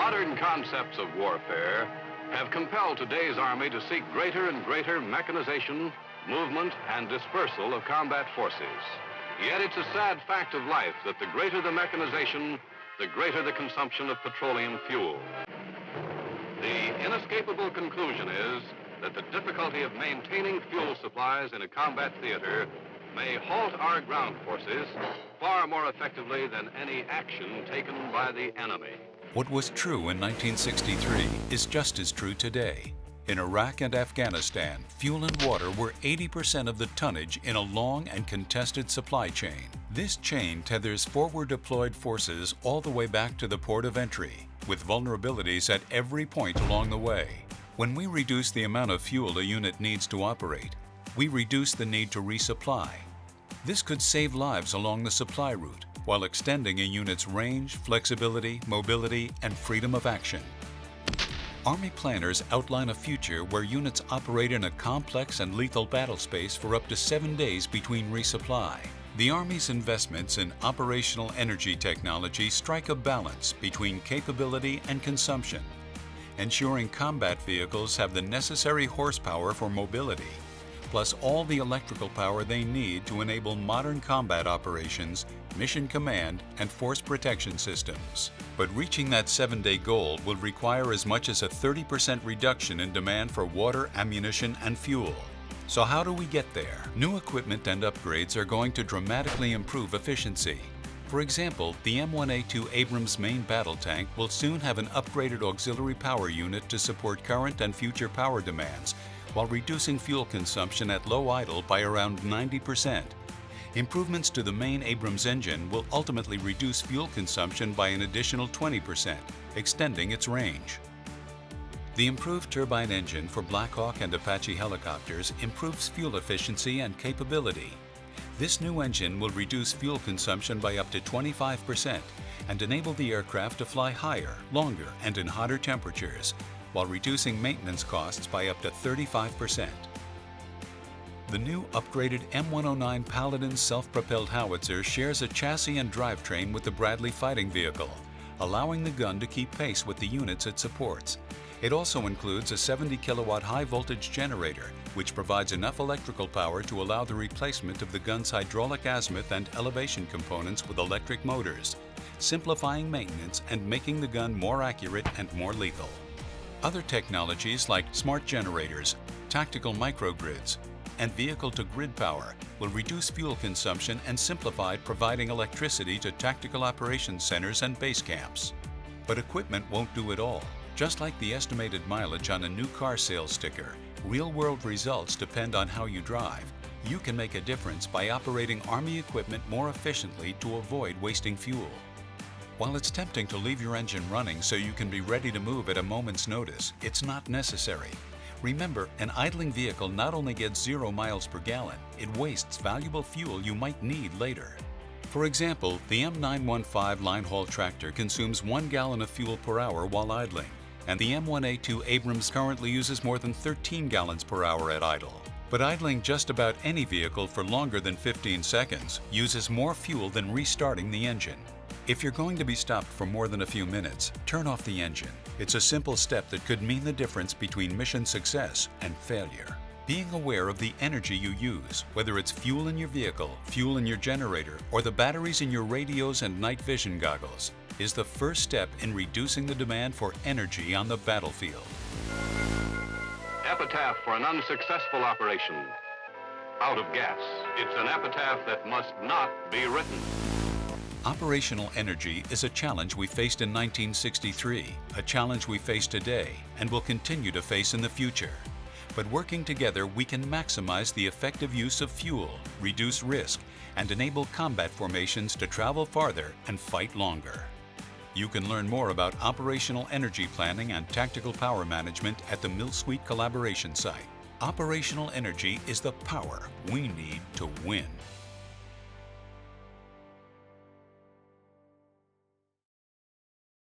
Modern concepts of warfare have compelled today's Army to seek greater and greater mechanization, movement, and dispersal of combat forces. Yet it's a sad fact of life that the greater the mechanization, the greater the consumption of petroleum fuel. The inescapable conclusion is that the difficulty of maintaining fuel supplies in a combat theater may halt our ground forces far more effectively than any action taken by the enemy. What was true in 1963 is just as true today. In Iraq and Afghanistan, fuel and water were 80% of the tonnage in a long and contested supply chain. This chain tethers forward deployed forces all the way back to the port of entry, with vulnerabilities at every point along the way. When we reduce the amount of fuel a unit needs to operate, we reduce the need to resupply. This could save lives along the supply route while extending a unit's range, flexibility, mobility, and freedom of action. Army planners outline a future where units operate in a complex and lethal battle space for up to 7 days between resupply. The Army's investments in operational energy technology strike a balance between capability and consumption, ensuring combat vehicles have the necessary horsepower for mobility, plus all the electrical power they need to enable modern combat operations, mission command, and force protection systems. But reaching that 7-day goal will require as much as a 30% reduction in demand for water, ammunition, and fuel. So how do we get there? New equipment and upgrades are going to dramatically improve efficiency. For example, the M1A2 Abrams main battle tank will soon have an upgraded auxiliary power unit to support current and future power demands, while reducing fuel consumption at low idle by around 90%. Improvements to the main Abrams engine will ultimately reduce fuel consumption by an additional 20%, extending its range. The improved turbine engine for Black Hawk and Apache helicopters improves fuel efficiency and capability. This new engine will reduce fuel consumption by up to 25% and enable the aircraft to fly higher, longer, and in hotter temperatures, while reducing maintenance costs by up to 35%. The new upgraded M109 Paladin self-propelled howitzer shares a chassis and drivetrain with the Bradley fighting vehicle, allowing the gun to keep pace with the units it supports. It also includes a 70 kilowatt high-voltage generator, which provides enough electrical power to allow the replacement of the gun's hydraulic azimuth and elevation components with electric motors, simplifying maintenance and making the gun more accurate and more lethal. Other technologies like smart generators, tactical microgrids, and vehicle-to-grid power will reduce fuel consumption and simplify providing electricity to tactical operations centers and base camps. But equipment won't do it all. Just like the estimated mileage on a new car sales sticker, real-world results depend on how you drive. You can make a difference by operating Army equipment more efficiently to avoid wasting fuel. While it's tempting to leave your engine running so you can be ready to move at a moment's notice, it's not necessary. Remember, an idling vehicle not only gets 0 miles per gallon, it wastes valuable fuel you might need later. For example, the M915 line haul tractor consumes 1 gallon of fuel per hour while idling, and the M1A2 Abrams currently uses more than 13 gallons per hour at idle. But idling just about any vehicle for longer than 15 seconds uses more fuel than restarting the engine. If you're going to be stopped for more than a few minutes, turn off the engine. It's a simple step that could mean the difference between mission success and failure. Being aware of the energy you use, whether it's fuel in your vehicle, fuel in your generator, or the batteries in your radios and night vision goggles, is the first step in reducing the demand for energy on the battlefield. Epitaph for an unsuccessful operation. Out of gas. It's an epitaph that must not be written. Operational energy is a challenge we faced in 1963, a challenge we face today, and will continue to face in the future. But working together, we can maximize the effective use of fuel, reduce risk, and enable combat formations to travel farther and fight longer. You can learn more about operational energy planning and tactical power management at the Mill Suite collaboration site. Operational energy is the power we need to win.